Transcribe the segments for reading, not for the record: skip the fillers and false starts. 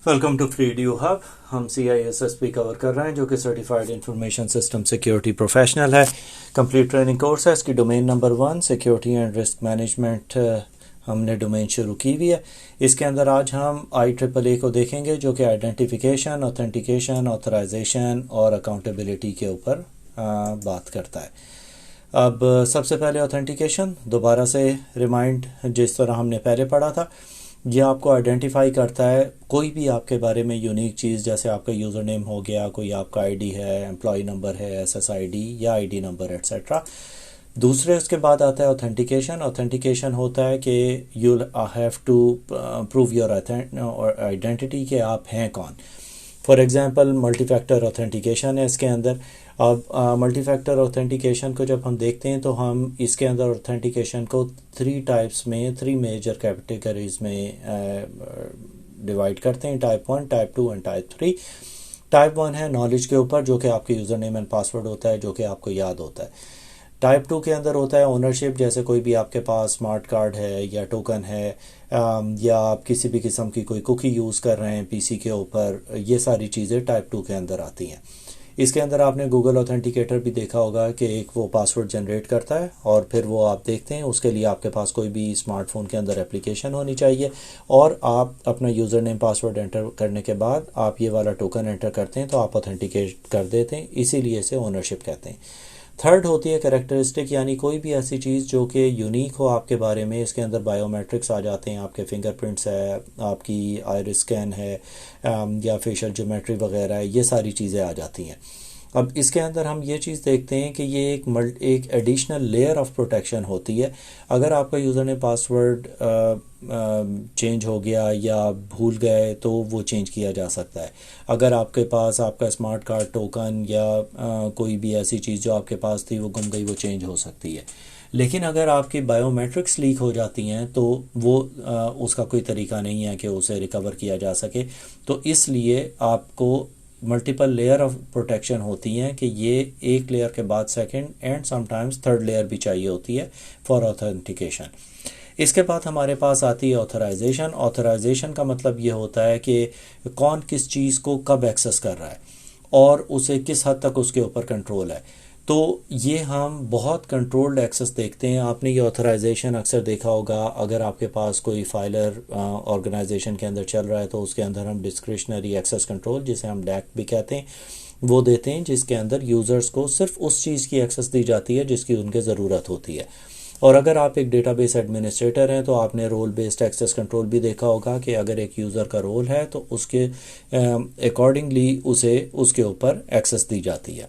Welcome to فریڈیو hub. ہم CISSP cover کر رہے ہیں جو کہ certified information system security professional ہے. کمپلیٹ ٹریننگ کورس ہے. اس کی domain number 1 security and risk management ہم نے ڈومین شروع کی ہوئی ہے. اس کے اندر آج ہم IEEE کو دیکھیں گے جو کہ آئیڈینٹیفیکیشن، اوتھینٹیکیشن، آتھرائزیشن اور اکاؤنٹیبلٹی کے اوپر بات کرتا ہے. اب سب سے پہلے اوتھینٹیکیشن دوبارہ سے ریمائنڈ جس طرح ہم نے پہلے پڑھا تھا. یہ آپ کو آئیڈینٹیفائی کرتا ہے کوئی بھی آپ کے بارے میں یونیک چیز، جیسے آپ کا یوزر نیم ہو گیا، کوئی آپ کا ID ہے، امپلائی نمبر ہے، SSID یا ID نمبر ایٹسیٹرا. دوسرے اس کے بعد آتا ہے اوتھینٹیکیشن. اوتھینٹیکیشن ہوتا ہے کہ you have to prove your identity کہ آپ ہیں کون. For example multi factor authentication ہے اس کے اندر. اب ملٹی فیکٹر اوتھینٹیکیشن کو جب ہم دیکھتے ہیں تو ہم اس کے اندر اوتھینٹیکیشن کو 3 میجر کیٹیگریز میں ڈیوائڈ کرتے ہیں: type 1، type 2 and type 3. Type 1 ہے نالج کے اوپر، جو کہ آپ کے یوزر نیم اینڈ پاسورڈ ہوتا ہے جو کہ آپ کو یاد ہوتا ہے. ٹائپ 2 کے اندر ہوتا ہے اونرشپ، جیسے کوئی بھی آپ کے پاس اسمارٹ کارڈ ہے یا ٹوکن ہے، یا آپ کسی بھی قسم کی کوئی کوکی یوز کر رہے ہیں PC کے اوپر. یہ ساری چیزیں ٹائپ 2 کے اندر آتی ہیں. اس کے اندر آپ نے گوگل اوتھینٹیکیٹر بھی دیکھا ہوگا کہ ایک وہ پاسورڈ جنریٹ کرتا ہے اور پھر وہ آپ دیکھتے ہیں. اس کے لیے آپ کے پاس کوئی بھی اسمارٹ فون کے اندر اپلیکیشن ہونی چاہیے اور آپ اپنا یوزر نیم پاسورڈ انٹر کرنے کے بعد آپ یہ والا ٹوکن انٹر کرتے ہیں تو آپ اوتھینٹیکیٹ کر دیتے ہیں. اسی لیے اسے اونرشپ کہتے ہیں. تھرڈ ہوتی ہے کریکٹرسٹک، یعنی کوئی بھی ایسی چیز جو کہ یونیک ہو آپ کے بارے میں. اس کے اندر بایو میٹرکس آ جاتے ہیں، آپ کے فنگر پرنٹس ہے، آپ کی آئرس اسکین ہے، یا فیشل جیومیٹری وغیرہ ہے. یہ ساری چیزیں آ جاتی ہیں. اب اس کے اندر ہم یہ چیز دیکھتے ہیں کہ یہ ایک ایڈیشنل لیئر آف پروٹیکشن ہوتی ہے. اگر آپ کا یوزر نے پاسورڈ چینج ہو گیا یا بھول گئے تو وہ چینج کیا جا سکتا ہے. اگر آپ کے پاس آپ کا اسمارٹ کارڈ ٹوکن یا کوئی بھی ایسی چیز جو آپ کے پاس تھی وہ گم گئی، وہ چینج ہو سکتی ہے. لیکن اگر آپ کی بایو میٹرکس لیک ہو جاتی ہیں تو وہ اس کا کوئی طریقہ نہیں ہے کہ اسے ریکور کیا جا سکے. تو اس لیے آپ کو ملٹیپل لیئر آف پروٹیکشن ہوتی ہیں کہ یہ ایک لیئر کے بعد second and some times third layer بھی چاہیے ہوتی ہے فار اوتھینٹیکیشن. اس کے بعد ہمارے پاس آتی ہے آتھرائزیشن. آتھرائزیشن کا مطلب یہ ہوتا ہے کہ کون کس چیز کو کب ایکسس کر رہا ہے اور اسے کس حد تک اس کے اوپر کنٹرول ہے. تو یہ ہم بہت کنٹرولڈ ایکسس دیکھتے ہیں. آپ نے یہ آتھرائزیشن اکثر دیکھا ہوگا اگر آپ کے پاس کوئی فائلر آرگنائزیشن کے اندر چل رہا ہے تو اس کے اندر ہم ڈسکریشنری ایکسس کنٹرول، جسے ہم ڈیک بھی کہتے ہیں، وہ دیتے ہیں، جس کے اندر یوزرز کو صرف اس چیز کی ایکسس دی جاتی ہے جس کی ان کے ضرورت ہوتی ہے. اور اگر آپ ایک ڈیٹا بیس ایڈمنسٹریٹر ہیں تو آپ نے رول بیسڈ ایکسس کنٹرول بھی دیکھا ہوگا کہ اگر ایک یوزر کا رول ہے تو اس کے اکارڈنگلی اسے اس کے اوپر ایکسس دی جاتی ہے.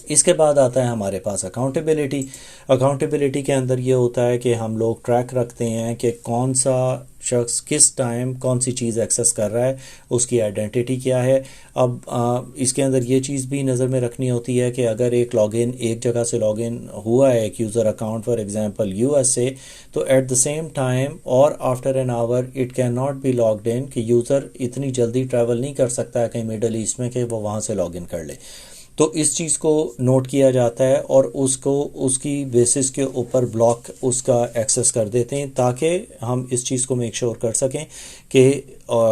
اس کے بعد آتا ہے ہمارے پاس اکاؤنٹیبلٹی. اکاؤنٹیبلٹی کے اندر یہ ہوتا ہے کہ ہم لوگ ٹریک رکھتے ہیں کہ کون سا شخص کس ٹائم کون سی چیز ایکسس کر رہا ہے، اس کی آئیڈینٹی کیا ہے. اب اس کے اندر یہ چیز بھی نظر میں رکھنی ہوتی ہے کہ اگر ایک لاگ ان ایک جگہ سے لاگ ان ہوا ہے، ایک user account for example USA، تو ایٹ دا سیم ٹائم اور after an hour it can not be logged in, کہ یوزر اتنی جلدی ٹریول نہیں کر سکتا ہے کہیں مڈل ایسٹ میں کہ وہ وہاں سے لاگ ان کر لے. تو اس چیز کو نوٹ کیا جاتا ہے اور اس کو اس کی بیسس کے اوپر بلاک اس کا ایکسس کر دیتے ہیں تاکہ ہم اس چیز کو میک شور کر سکیں کہ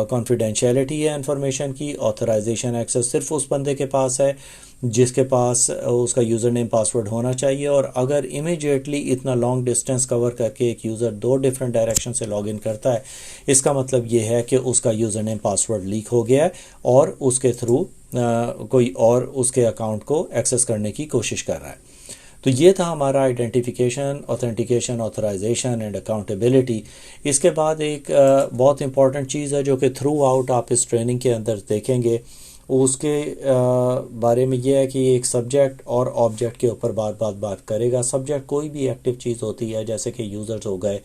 کانفیڈینشیلٹی ہے انفارمیشن کی. آتھرائزیشن ایکسس صرف اس بندے کے پاس ہے جس کے پاس اس کا یوزر نیم پاسورڈ ہونا چاہیے. اور اگر امیجیٹلی اتنا لانگ ڈسٹینس کور کر کے ایک یوزر 2 ڈفرینٹ ڈائریکشن سے لاگ ان کرتا ہے، اس کا مطلب یہ ہے کہ اس کا یوزر نیم پاسورڈ لیک ہو گیا ہے اور اس کے تھرو کوئی اور اس کے اکاؤنٹ کو ایکسس کرنے کی کوشش کر رہا ہے. تو یہ تھا ہمارا identification, authentication, authorization and accountability. اس کے بعد ایک بہت امپورٹنٹ چیز ہے جو کہ تھرو آؤٹ آپ اس ٹریننگ کے اندر دیکھیں گے. اس کے بارے میں یہ ہے کہ ایک سبجیکٹ اور آبجیکٹ کے اوپر بات کرے گا. سبجیکٹ کوئی بھی ایکٹیو چیز ہوتی ہے جیسے کہ یوزرز ہو گئے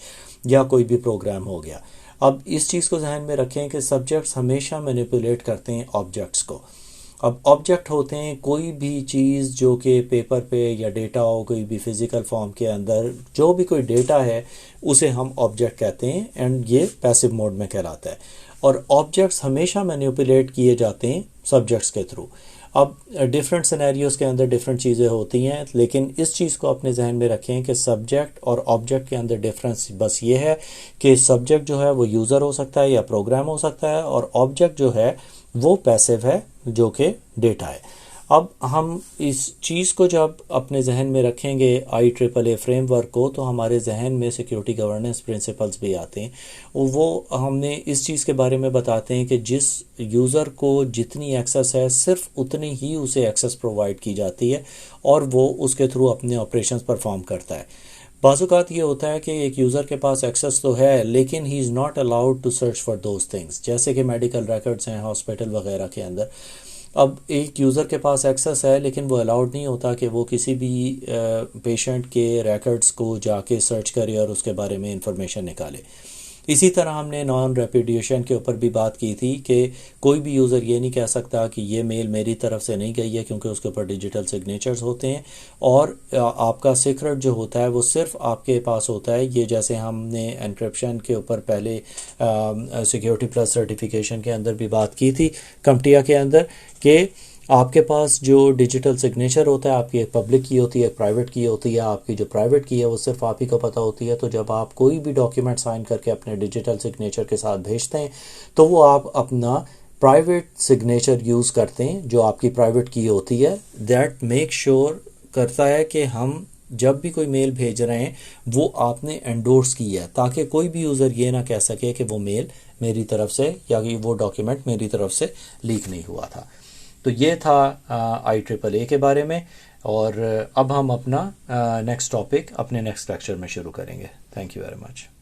یا کوئی بھی پروگرام ہو گیا. اب اس چیز کو ذہن میں رکھیں کہ سبجیکٹس ہمیشہ مینیپولیٹ کرتے ہیں آبجیکٹس کو. اب آبجیکٹ ہوتے ہیں کوئی بھی چیز جو کہ پیپر پہ یا ڈیٹا ہو، کوئی بھی فزیکل فارم کے اندر جو بھی کوئی ڈیٹا ہے اسے ہم آبجیکٹ کہتے ہیں، اینڈ یہ پیسو موڈ میں کہلاتا ہے. اور آبجیکٹس ہمیشہ مینیپولیٹ کیے جاتے ہیں سبجیکٹس کے تھرو. اب ڈفرینٹ سینیریوز کے اندر ڈفرینٹ چیزیں ہوتی ہیں، لیکن اس چیز کو اپنے ذہن میں رکھیں کہ سبجیکٹ اور آبجیکٹ کے اندر ڈفرینس بس یہ ہے کہ سبجیکٹ جو ہے وہ یوزر ہو سکتا ہے یا پروگرام ہو سکتا ہے، اور آبجیکٹ جو ہے وہ پیسو ہے جو کہ ڈیٹا ہے۔ اب ہم اس چیز کو جب اپنے ذہن میں رکھیں گے IEEE فریم ورک کو، تو ہمارے ذہن میں سیکیورٹی گورننس پرنسپلز بھی آتے ہیں، وہ ہم نے اس چیز کے بارے میں بتاتے ہیں کہ جس یوزر کو جتنی ایکسیس ہے صرف اتنی ہی اسے ایکسیس پرووائڈ کی جاتی ہے اور وہ اس کے تھرو اپنے آپریشنز پرفارم کرتا ہے۔ بعض اوقات یہ ہوتا ہے کہ ایک یوزر کے پاس ایکسیس تو ہے لیکن he is not allowed to search for those things, جیسے کہ میڈیکل ریکارڈز ہیں ہاسپٹل وغیرہ کے اندر۔ اب ایک یوزر کے پاس ایکسیس ہے لیکن وہ الاؤڈ نہیں ہوتا کہ وہ کسی بھی پیشنٹ کے ریکارڈز کو جا کے سرچ کرے اور اس کے بارے میں انفارمیشن نکالے۔ اسی طرح ہم نے نان ریپیڈیشن کے اوپر بھی بات کی تھی کہ کوئی بھی یوزر یہ نہیں کہہ سکتا کہ یہ میل میری طرف سے نہیں گئی ہے، کیونکہ اس کے اوپر ڈیجیٹل سگنیچرز ہوتے ہیں اور آپ کا سیکرٹ جو ہوتا ہے وہ صرف آپ کے پاس ہوتا ہے۔ یہ جیسے ہم نے انکرپشن کے اوپر پہلے سیکیورٹی پلس سرٹیفیکیشن کے اندر بھی بات کی تھی کمٹیا کے اندر، کہ آپ کے پاس جو ڈیجیٹل سگنیچر ہوتا ہے، آپ کی ایک پبلک کی ہوتی ہے، ایک پرائیویٹ کی ہوتی ہے۔ آپ کی جو پرائیویٹ کی ہے وہ صرف آپ ہی کو پتہ ہوتی ہے، تو جب آپ کوئی بھی ڈاکیومنٹ سائن کر کے اپنے ڈیجیٹل سگنیچر کے ساتھ بھیجتے ہیں تو وہ آپ اپنا پرائیویٹ سگنیچر یوز کرتے ہیں جو آپ کی پرائیویٹ کی ہوتی ہے۔ دیٹ میک شور کرتا ہے کہ ہم جب بھی کوئی میل بھیج رہے ہیں وہ آپ نے انڈورس کی ہے، تاکہ کوئی بھی یوزر یہ نہ کہہ سکے کہ وہ میل میری طرف سے یا وہ ڈاکیومنٹ میری طرف سے لیک نہیں ہوا تھا۔ تو یہ تھا IEEE کے بارے میں، اور اب ہم اپنا نیکسٹ ٹاپک اپنے نیکسٹ لیکچر میں شروع کریں گے۔ Thank you very much.